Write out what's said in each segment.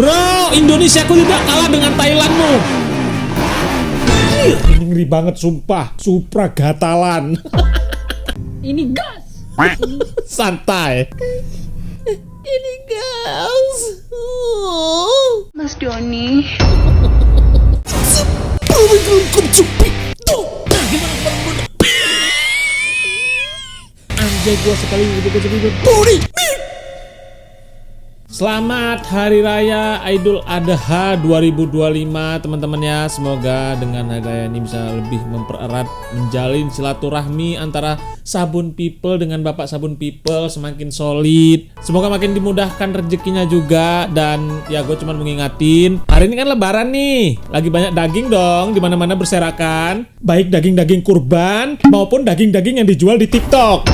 Bro, Indonesia ku tidak kalah dengan Thailandmu. Ini ngeri banget sumpah. Supra gatalan. Ini gas. Santai. Ini gas. Mas Doni. Anjay gua sekali Budi. Selamat Hari Raya Idul Adha 2025 teman-teman ya. Semoga dengan hari raya ini bisa lebih mempererat, menjalin silaturahmi antara Sabun People dengan Bapak Sabun People semakin solid. Semoga makin dimudahkan rezekinya juga. Dan ya gue cuma mengingatin, hari ini kan lebaran nih, lagi banyak daging dong dimana-mana berserakan. Baik daging-daging kurban maupun daging-daging yang dijual di TikTok.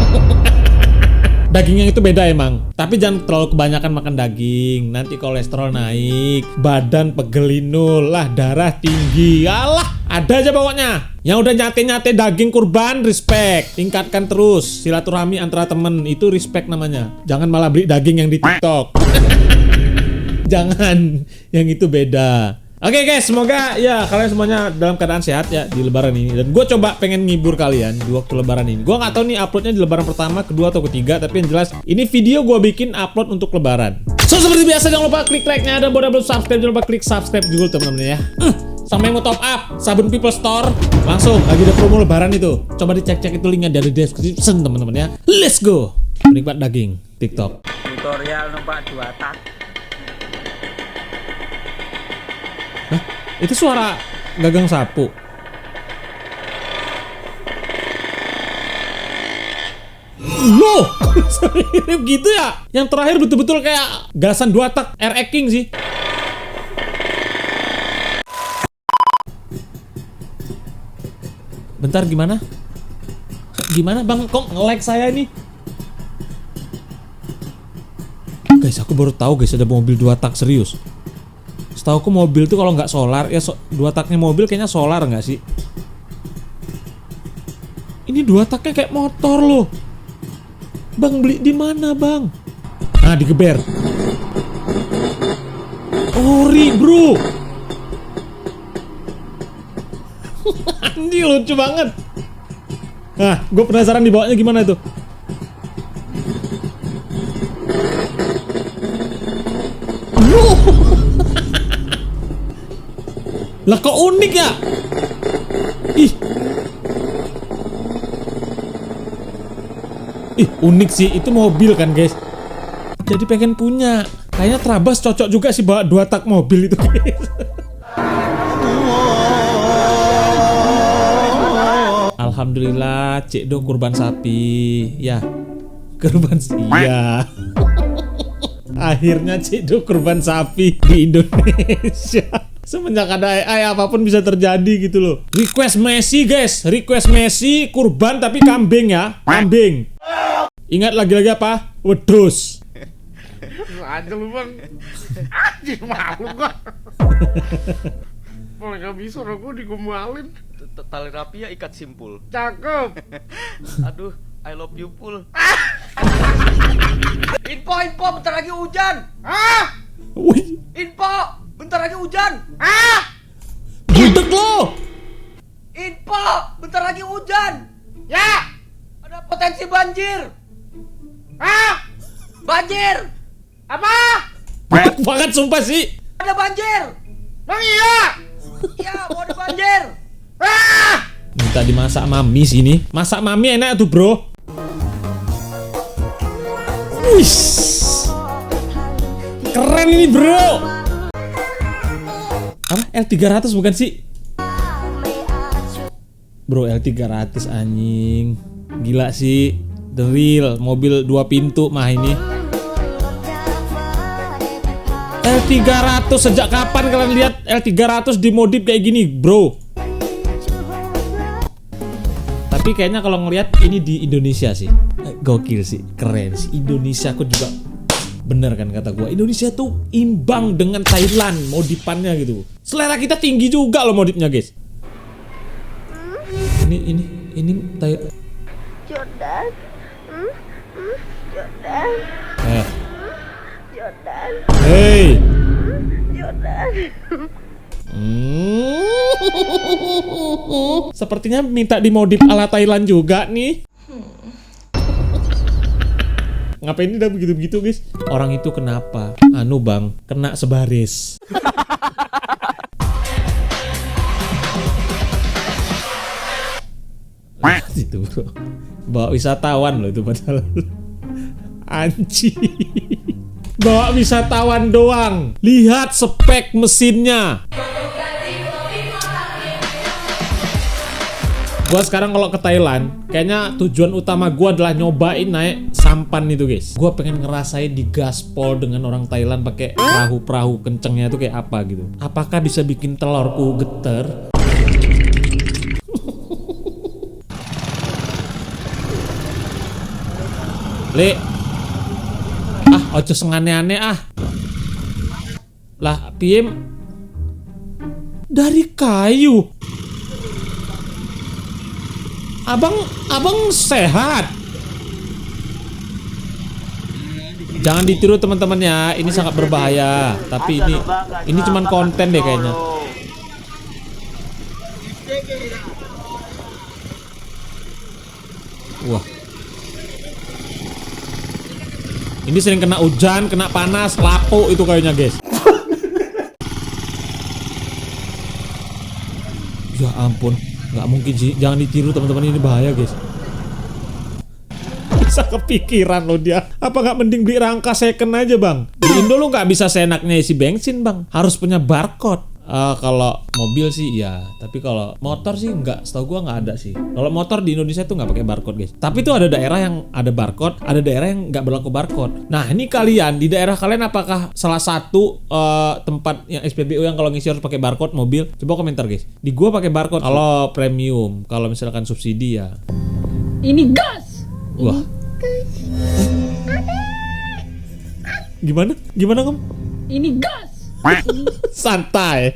Dagingnya itu beda emang, tapi jangan terlalu kebanyakan makan daging, nanti kolesterol naik, badan pegelinul lah, darah tinggi, alah, ada aja pokoknya. Yang udah nyate-nyate daging kurban, respect, tingkatkan terus silaturahmi antara temen, itu respect namanya. Jangan malah beli daging yang di TikTok. Jangan, yang itu beda. Oke guys, semoga ya kalian semuanya dalam keadaan sehat ya di lebaran ini. Dan gue coba pengen ngibur kalian di waktu lebaran ini. Gue gak tahu nih uploadnya di lebaran pertama, kedua, atau ketiga. Tapi yang jelas ini video gue bikin upload untuk lebaran. So seperti biasa jangan lupa klik like-nya. Dan buat belum subscribe jangan lupa klik subscribe juga teman-teman ya. Sama yang mau top up Sabun People Store, langsung lagi ada promo lebaran itu. Coba dicek-cek itu linknya dari description teman-teman ya. Let's go menikmat daging TikTok. Tutorial numpak 2 tak. Hah? Itu suara gagang sapu. Loh, kok mirip gitu ya? Yang terakhir betul-betul kayak gasan 2 tak RX King sih. Bentar, gimana? Gimana bang, kok nge-like saya nih? Guys, aku baru tahu guys ada mobil 2 tak serius. Setahu aku mobil tuh kalau nggak solar ya 2 taknya mobil kayaknya solar nggak sih? Ini 2 taknya kayak motor loh. Bang beli di mana bang? Nah digeber. Ori bro. Anjir lucu banget. Nah gue penasaran dibawanya gimana itu. Lah kok unik ya? Ih. Ih, unik sih. Itu mobil kan, guys. Jadi pengen punya. Kayaknya Trabas cocok juga sih bawa 2 tak mobil itu, guys. Alhamdulillah, Cik Do kurban sapi. Ya. Kurban ya. Akhirnya Cik Do kurban sapi di Indonesia. Semenjak ada AI apapun bisa terjadi gitu loh. Request Messi guys, request Messi kurban tapi kambing ya, kambing. Ingat lagi-lagi apa? Wedus. Aja lu bang. Anjir malu gua. Kalau gak bisa aku digombalin. Tali rapi ya ikat simpul. Cakep. Aduh, I love you full. Info, bentar lagi hujan. Wih, Info, bentar lagi hujan. budek lo. Info, bentar lagi hujan. Ya. Ada potensi banjir. Banjir. Apa? Budek banget sumpah sih. Ada banjir. Bang iya. Ya, mau ada banjir. Minta dimasak mami sini. Masak mami enak tuh bro. Wih, keren ini bro. Apa? L300 bukan sih? Bro L300 anjing. Gila sih. The real mobil 2 pintu mah ini. L300 sejak kapan kalian lihat L300 dimodif kayak gini, bro? Tapi kayaknya kalau ngelihat ini di Indonesia sih. Gokil sih, keren sih. Indonesia aku juga bener kan kata gua. Indonesia tuh imbang dengan Thailand modifannya gitu. Selera kita tinggi juga loh modifnya, guys. Ini Thailand. Jordan. Jordan. Eh. Jordan. Hey, Jordan. Sepertinya minta dimodif ala Thailand juga nih. Ngapain ini udah begitu-begitu guys? Orang itu kenapa? Anu bang, kena sebaris. Itu bro, bawa wisatawan loh itu padahal. Anjing. Bawa wisatawan doang. Lihat spek mesinnya. Gua sekarang kalau ke Thailand, kayaknya tujuan utama gua adalah nyobain naik sampan itu guys. Gua pengen ngerasain digaspol dengan orang Thailand pakai perahu-perahu kencengnya itu kayak apa gitu. Apakah bisa bikin telurku geter? Le, ojo sengane-ane ah. Lah, Piem dari kayu. Abang sehat. Jangan ditiru teman-teman ya, ini sangat berbahaya. Tapi ini cuman konten deh kayaknya. Wah. Ini sering kena hujan, kena panas, lapuk itu kayunya guys. Ya ampun. Nggak mungkin sih, jangan ditiru teman-teman, ini bahaya guys. Bisa kepikiran loh dia. Apa nggak mending beli rangka second aja bang? Di Indo lo nggak bisa seenaknya isi bensin bang, harus punya barcode. Kalau mobil sih ya, tapi kalau motor sih nggak, setahu gua nggak ada sih. Kalau motor di Indonesia tuh nggak pakai barcode guys. Tapi tuh ada daerah yang ada barcode, ada daerah yang nggak berlaku barcode. Nah ini kalian di daerah kalian apakah salah satu tempat yang SPBU yang kalau ngisi harus pakai barcode mobil? Coba komentar guys. Di gua pakai barcode kalau premium, kalau misalkan subsidi ya. Ini gas. Wah. Gimana Om? Ini gas. Santai.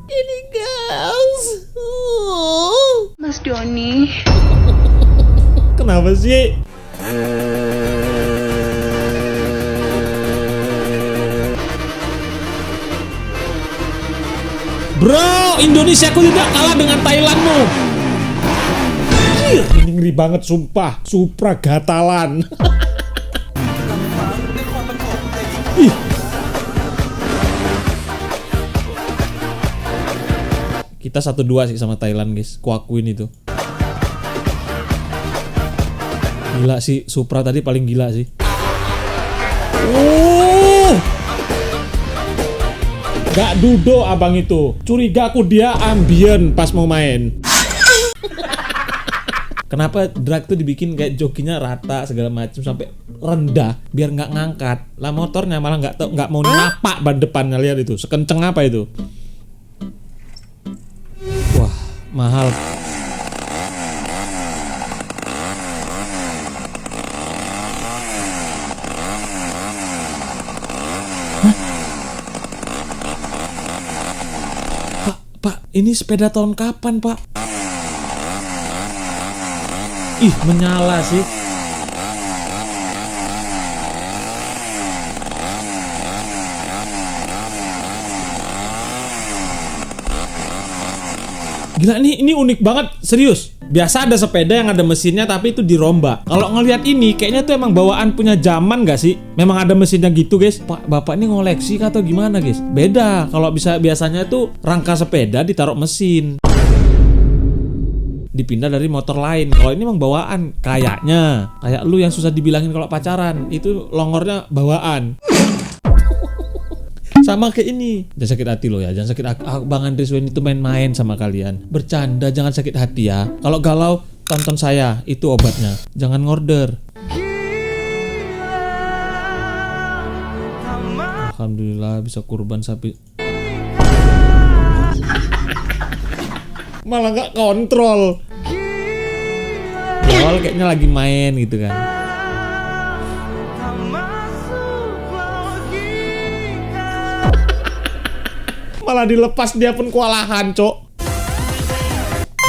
Ini gas. Mas Doni. Kenapa sih? Bro, Indonesia aku tidak kalah dengan Thailandmu. Ini ngeri banget sumpah. Supra gatalan. Ih. Kita 1-2 sih sama Thailand guys, kuakuin itu. Gila sih, Supra tadi paling gila sih. Gak dudo abang itu. Curiga aku dia ambien pas mau main. Kenapa drag tuh dibikin kayak jokinya rata segala macam sampai rendah biar nggak ngangkat. Lah motornya malah nggak mau napak ban depannya, lihat itu. Sekenceng apa itu? Wah, mahal. Pak, ini sepeda tahun kapan, Pak? Ih, menyala sih. Gila, ini unik banget, serius. Biasa ada sepeda yang ada mesinnya tapi itu dirombak. Kalau ngelihat ini kayaknya tuh emang bawaan punya zaman gak sih? Memang ada mesinnya gitu guys. Pak, bapak ini ngoleksi atau gimana guys? Beda, kalau biasanya tuh rangka sepeda ditaruh mesin, dipindah dari motor lain. Kalau ini emang bawaan, kayaknya. Kayak lu yang susah dibilangin kalau pacaran, itu longornya bawaan. Sama kayak ini. Jangan sakit hati lo ya, jangan sakit hati. Bang Andres Wen itu main-main sama kalian. Bercanda, jangan sakit hati ya. Kalau galau, tonton saya, itu obatnya. Jangan ngorder. Alhamdulillah bisa kurban sapi. Malah gak kontrol. Di awal kayaknya lagi main gitu kan. Malah dilepas dia pun kewalahan, cok.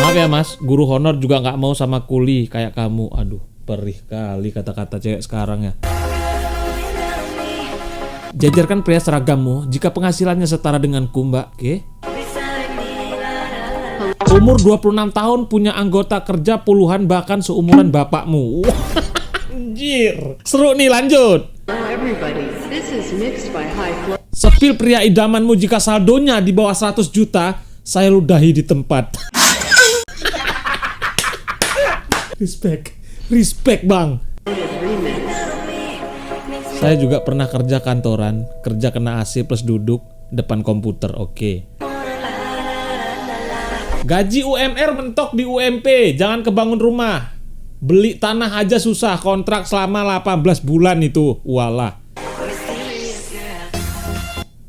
Maaf ya mas, guru honor juga gak mau sama kuli kayak kamu. Aduh, perih kali kata-kata cewek sekarang ya. Jajarkan pria seragammu jika penghasilannya setara denganku, Mbak. Oke. Umur 26 tahun, punya anggota kerja puluhan bahkan seumuran bapakmu. Wah, anjir. Seru nih, lanjut. Sepil pria idamanmu jika saldonya di bawah 100 juta, saya ludahi di tempat. Respect bang. Saya juga pernah kerja kantoran, kerja kena AC plus duduk depan komputer, oke. Gaji UMR mentok di UMP, jangan kebangun rumah. Beli tanah aja susah, kontrak selama 18 bulan itu, walah.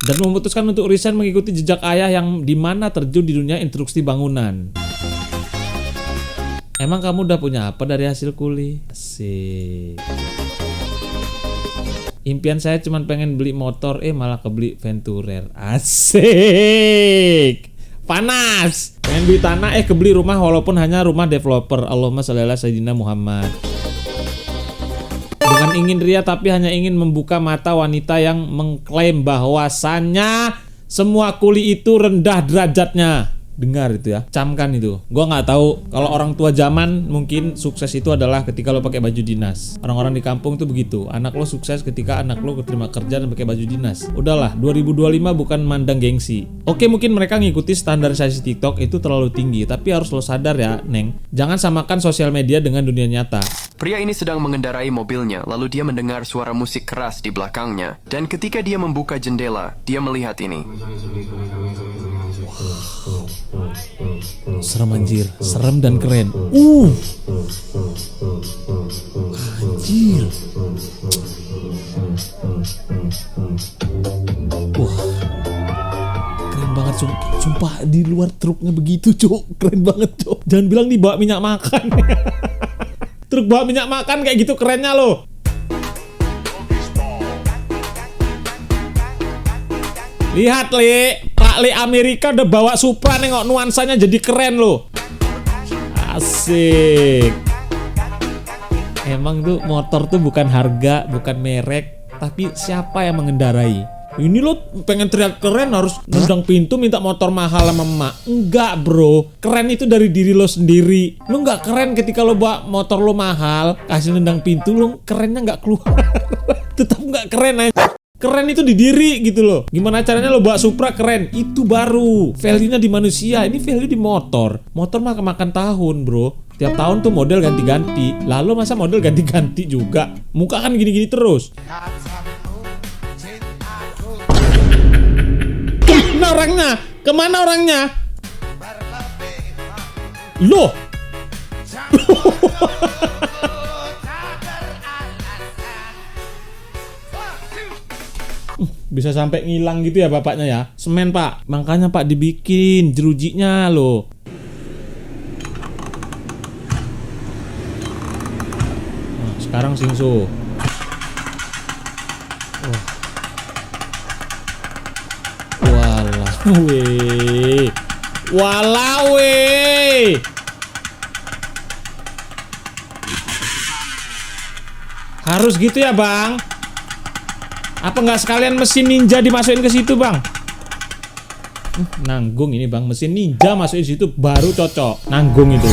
Dan memutuskan untuk resign mengikuti jejak ayah yang dimana terjun di dunia instruksi bangunan. Emang kamu udah punya apa dari hasil kuli? Asik. Impian saya cuma pengen beli motor, malah kebeli Venturer. Asik. Panas. Pengen beli tanah, kebeli rumah walaupun hanya rumah developer. Allahumma sholli ala sayyidina Muhammad. Bukan ingin ria tapi hanya ingin membuka mata wanita yang mengklaim bahwasannya semua kuli itu rendah derajatnya. Dengar itu ya, camkan itu. Gua nggak tahu kalau orang tua zaman mungkin sukses itu adalah ketika lo pakai baju dinas. Orang-orang di kampung tuh begitu. Anak lo sukses ketika anak lo keterima kerja dan pakai baju dinas. Udahlah, 2025 bukan mandang gengsi. Oke, mungkin mereka ngikuti standarisasi TikTok itu terlalu tinggi, tapi harus lo sadar ya, Neng. Jangan samakan sosial media dengan dunia nyata. Pria ini sedang mengendarai mobilnya, lalu dia mendengar suara musik keras di belakangnya. Dan ketika dia membuka jendela, dia melihat ini. Serem anjir, serem dan keren. Anjir. Wah. Keren banget, sumpah di luar truknya begitu, Cuk. Keren banget, Cuk. Jangan bilang dibawa minyak makan. Truk bawa minyak makan kayak gitu kerennya loh. Lihat, Li. Pak Li Amerika udah bawa Supra, nengok nuansanya jadi keren loh. Asik. Emang tuh motor tuh bukan harga, bukan merek, tapi siapa yang mengendarai. Ini lo pengen teriak keren harus nendang pintu minta motor mahal sama emak. Enggak bro, keren itu dari diri lo sendiri. Lo nggak keren ketika lo bawa motor lo mahal, kasih nendang pintu, lo kerennya nggak keluar. Tetap nggak keren aja. Keren itu di diri gitu loh. Gimana caranya lo bawa Supra keren? Itu baru value-nya di manusia. Ini value di motor. Motor mah kemakan tahun bro. Tiap tahun tuh model ganti-ganti. Lalu masa model ganti-ganti juga? Muka kan gini-gini terus. Kemana orangnya? Kemana orangnya? Loh. Bisa sampai ngilang gitu ya bapaknya ya. Semen pak, makanya pak dibikin jerujinya loh. Nah, sekarang singsu. Walah weh. Walah weh. Harus gitu ya bang? Apa nggak sekalian mesin ninja dimasukin ke situ bang? Nanggung ini bang, mesin ninja masukin situ baru cocok. Nanggung itu.